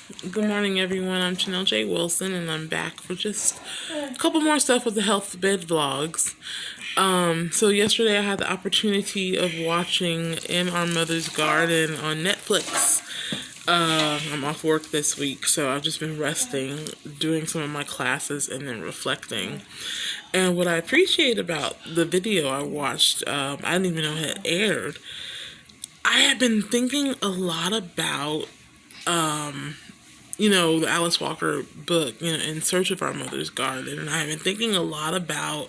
Good morning, everyone. I'm Chanel J. Wilson, and I'm back for just a couple more stuff with the health bed vlogs. So yesterday I had the opportunity of watching In Our Mother's Garden on Netflix. I'm off work this week, so I've just been resting, doing some of my classes, and then reflecting. And what I appreciate about the video I watched, I didn't even know it had aired. I had been thinking a lot about the Alice Walker book, In Search of Our Mother's Garden. And I've been thinking a lot about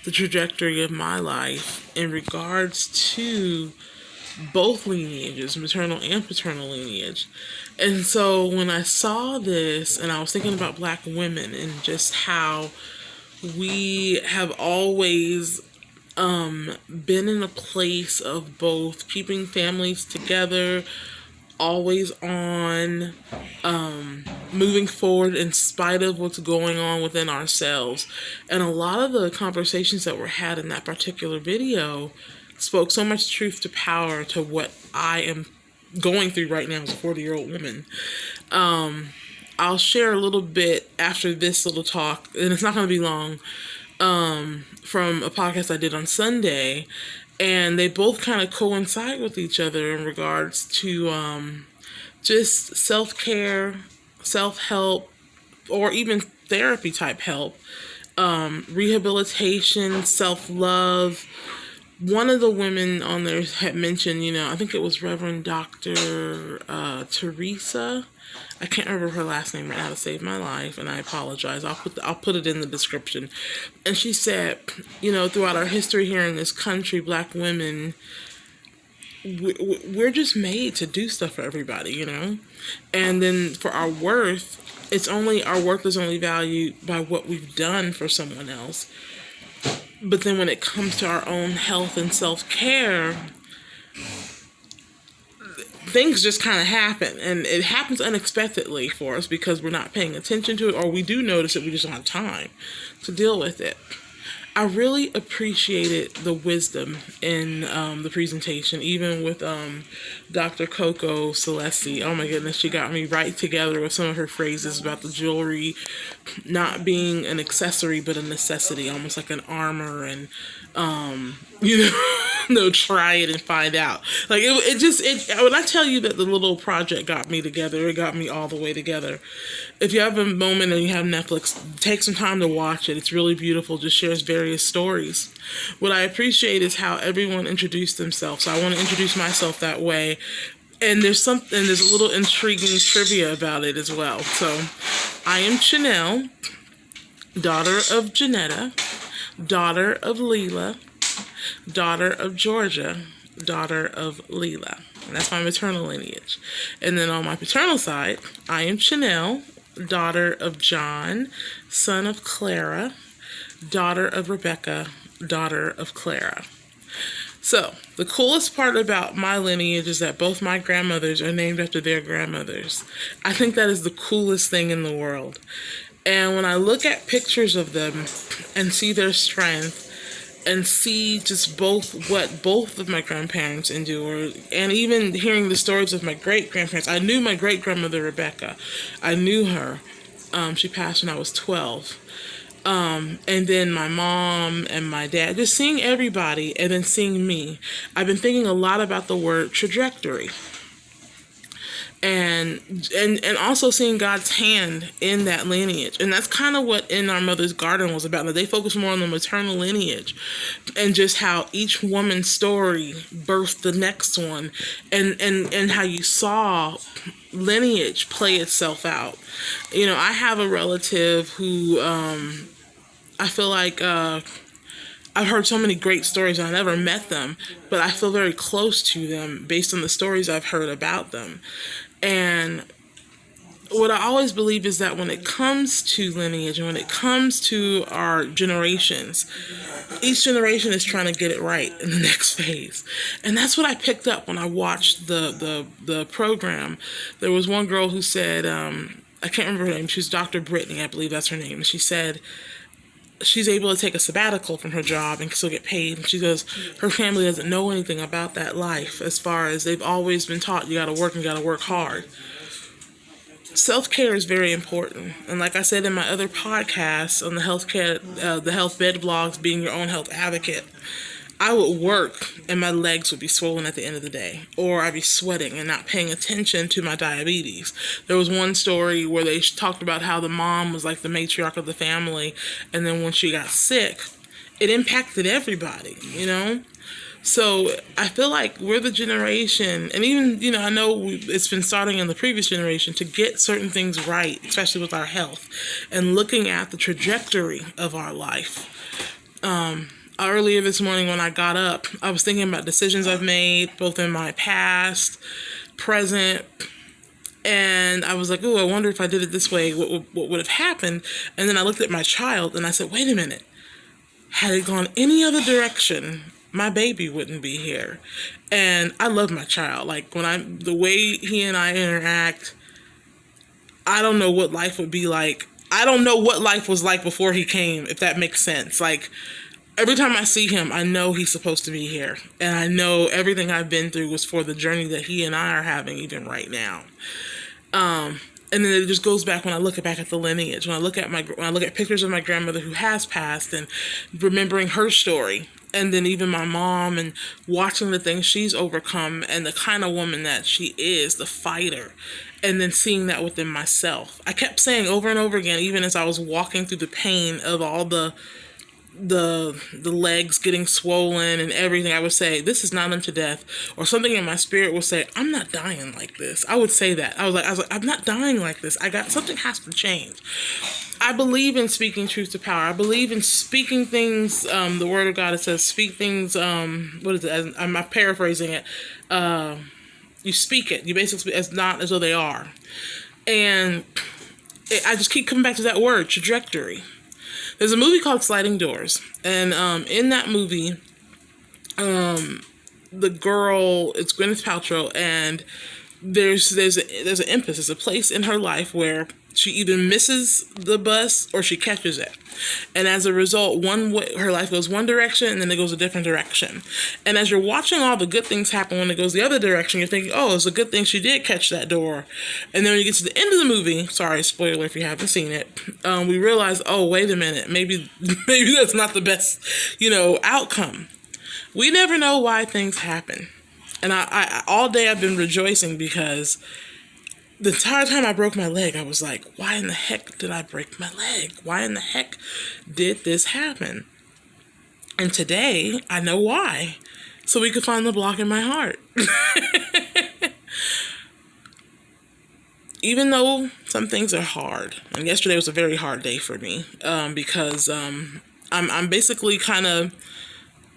the trajectory of my life in regards to both lineages, maternal and paternal lineage. And so when I saw this and I was thinking about Black women and just how we have always been in a place of both keeping families together, always on, moving forward in spite of what's going on within ourselves. And a lot of the conversations that were had in that particular video spoke so much truth to power to what I am going through right now as a 40-year-old woman. I'll share a little bit after this little talk, and it's not going to be long, from a podcast I did on Sunday, and they both kind of coincide with each other in regards to just self-care, self-help, or even therapy type help, rehabilitation, self-love. One of the women on there had mentioned, I think it was Reverend Dr. Teresa. I can't remember her last name right now to save my life, and I apologize. I'll put it in the description. And she said, throughout our history here in this country, Black women, we're just made to do stuff for everybody, And then for our worth, our worth is only valued by what we've done for someone else. But then when it comes to our own health and self-care, things just kind of happen, and it happens unexpectedly for us because we're not paying attention to it, or we do notice it, we just don't have time to deal with it. I really appreciated the wisdom in the presentation, even with Dr. Coco Celeste. Oh my goodness, she got me right together with some of her phrases about the jewelry not being an accessory but a necessity, almost like an armor, and no, try it and find out. Like when I tell you that the little project got me together, it got me all the way together. If you have a moment and you have Netflix, take some time to watch it. It's really beautiful. Just shares various stories. What I appreciate is how everyone introduced themselves. So I want to introduce myself that way. And there's a little intriguing trivia about it as well. So I am Chanel, daughter of Janetta, daughter of Leela, daughter of Georgia, daughter of Leela. And that's my maternal lineage. And then on my paternal side, I am Chanel, daughter of John, son of Clara, daughter of Rebecca, daughter of Clara. So, the coolest part about my lineage is that both my grandmothers are named after their grandmothers. I think that is the coolest thing in the world. And when I look at pictures of them and see their strength, and see just what both of my grandparents endured, and even hearing the stories of my great-grandparents. I knew my great-grandmother, Rebecca. I knew her. She passed when I was 12. And then my mom and my dad, just seeing everybody, and then seeing me. I've been thinking a lot about the word trajectory. And also seeing God's hand in that lineage. And that's kind of what In Our Mother's Garden was about. Now, they focus more on the maternal lineage and just how each woman's story birthed the next one, and how you saw lineage play itself out. I have a relative who I feel like I've heard so many great stories. I never met them, but I feel very close to them based on the stories I've heard about them. And what I always believe is that when it comes to lineage and when it comes to our generations, each generation is trying to get it right in the next phase. And that's what I picked up when I watched the program. There was one girl who said, I can't remember her name, she was Dr. Brittany, I believe that's her name. And she said she's able to take a sabbatical from her job and still get paid. And she goes, her family doesn't know anything about that life, as far as they've always been taught you gotta work and you gotta work hard. self-care is very important. And like I said in my other podcasts on the healthcare, the health bed blogs, being your own health advocate, I would work and my legs would be swollen at the end of the day, or I'd be sweating and not paying attention to my diabetes. There was one story where they talked about how the mom was like the matriarch of the family, and then when she got sick, it impacted everybody, So I feel like we're the generation, and even, I know it's been starting in the previous generation, to get certain things right, especially with our health, and looking at the trajectory of our life. Earlier this morning when I got up, I was thinking about decisions I've made, both in my past, present, and I was like, oh, I wonder if I did it this way, what would have happened? And then I looked at my child and I said, wait a minute. Had it gone any other direction, my baby wouldn't be here. And I love my child. Like, the way he and I interact, I don't know what life would be like. I don't know what life was like before he came, if that makes sense. Like, every time I see him, I know he's supposed to be here. And I know everything I've been through was for the journey that he and I are having even right now. And then it just goes back when I look back at the lineage, when I look at pictures of my grandmother who has passed and remembering her story, and then even my mom and watching the things she's overcome and the kind of woman that she is, the fighter, and then seeing that within myself. I kept saying over and over again, even as I was walking through the pain of all the legs getting swollen and everything, I would say, this is not unto death. Or something in my spirit would say, I'm not dying like this. I would say that. I was like, I'm not dying like this. Something has to change. I believe in speaking truth to power. I believe in speaking things. The word of God, it says, speak things. What is it? I'm paraphrasing it. You speak it. You basically, as not as though they are. And I just keep coming back to that word, trajectory. There's a movie called Sliding Doors, and in that movie, the girl, it's Gwyneth Paltrow, and there's an emphasis, a place in her life where she either misses the bus or she catches it. And as a result, her life goes one direction and then it goes a different direction. And as you're watching all the good things happen when it goes the other direction, you're thinking, oh, it's a good thing she did catch that door. And then when you get to the end of the movie, sorry, spoiler if you haven't seen it, we realize, oh, wait a minute, maybe that's not the best, outcome. We never know why things happen. And I all day I've been rejoicing because the entire time I broke my leg, I was like, why in the heck did I break my leg? Why in the heck did this happen? And today, I know why. So we could find the block in my heart. Even though some things are hard, and yesterday was a very hard day for me, because I'm basically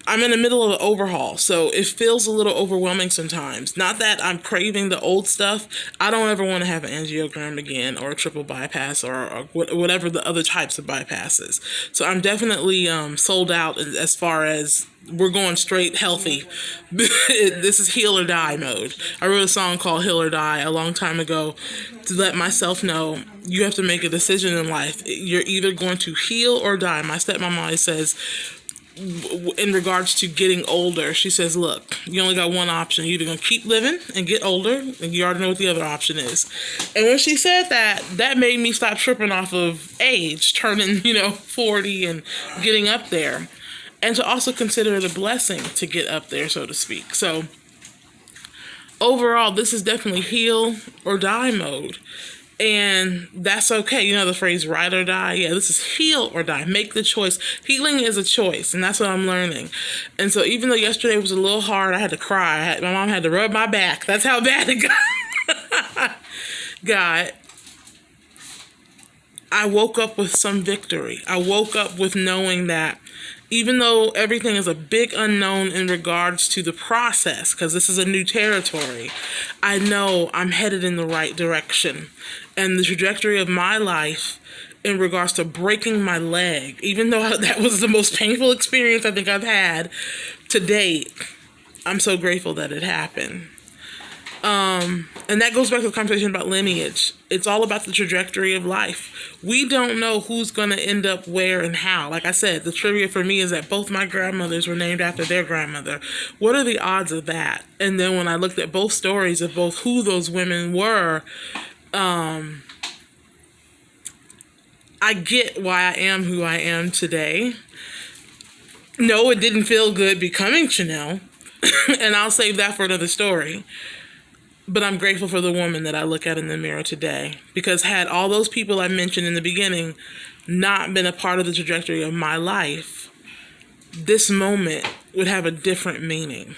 I'm in the middle of an overhaul, so it feels a little overwhelming sometimes. Not that I'm craving the old stuff. I don't ever want to have an angiogram again or a triple bypass or whatever the other types of bypasses. So I'm definitely sold out as far as we're going straight healthy. This is heal or die mode. I wrote a song called Heal or Die a long time ago to let myself know you have to make a decision in life. You're either going to heal or die. My stepmom always says, in regards to getting older, she says, look, you only got one option. You're either going to keep living and get older, and you already know what the other option is. And when she said that, that made me stop tripping off of age, turning, 40 and getting up there. And to also consider it a blessing to get up there, so to speak. So overall, this is definitely heal or die mode. And that's okay. You know the phrase ride or die? Yeah, this is heal or die. Make the choice. Healing is a choice, and that's what I'm learning. And so even though yesterday was a little hard, I had to cry. My mom had to rub my back. That's how bad it got. I woke up with some victory. I woke up with knowing that even though everything is a big unknown in regards to the process, because this is a new territory, I know I'm headed in the right direction. And the trajectory of my life in regards to breaking my leg, even though that was the most painful experience I think I've had to date, I'm so grateful that it happened. And that goes back to the conversation about lineage. It's all about the trajectory of life. We don't know who's going to end up where and how. Like I said, the trivia for me is that both my grandmothers were named after their grandmother. What are the odds of that? And then when I looked at both stories of both who those women were, I get why I am who I am today. No, it didn't feel good becoming Chanel, and I'll save that for another story. But I'm grateful for the woman that I look at in the mirror today, because had all those people I mentioned in the beginning not been a part of the trajectory of my life, this moment would have a different meaning.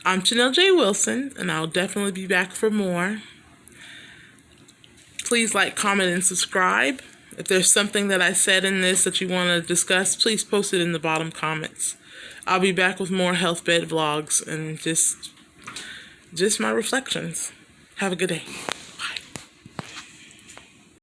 I'm Chanel J. Wilson, and I'll definitely be back for more. Please like, comment, and subscribe. If there's something that I said in this that you want to discuss, please post it in the bottom comments. I'll be back with more health bed vlogs and just my reflections. Have a good day.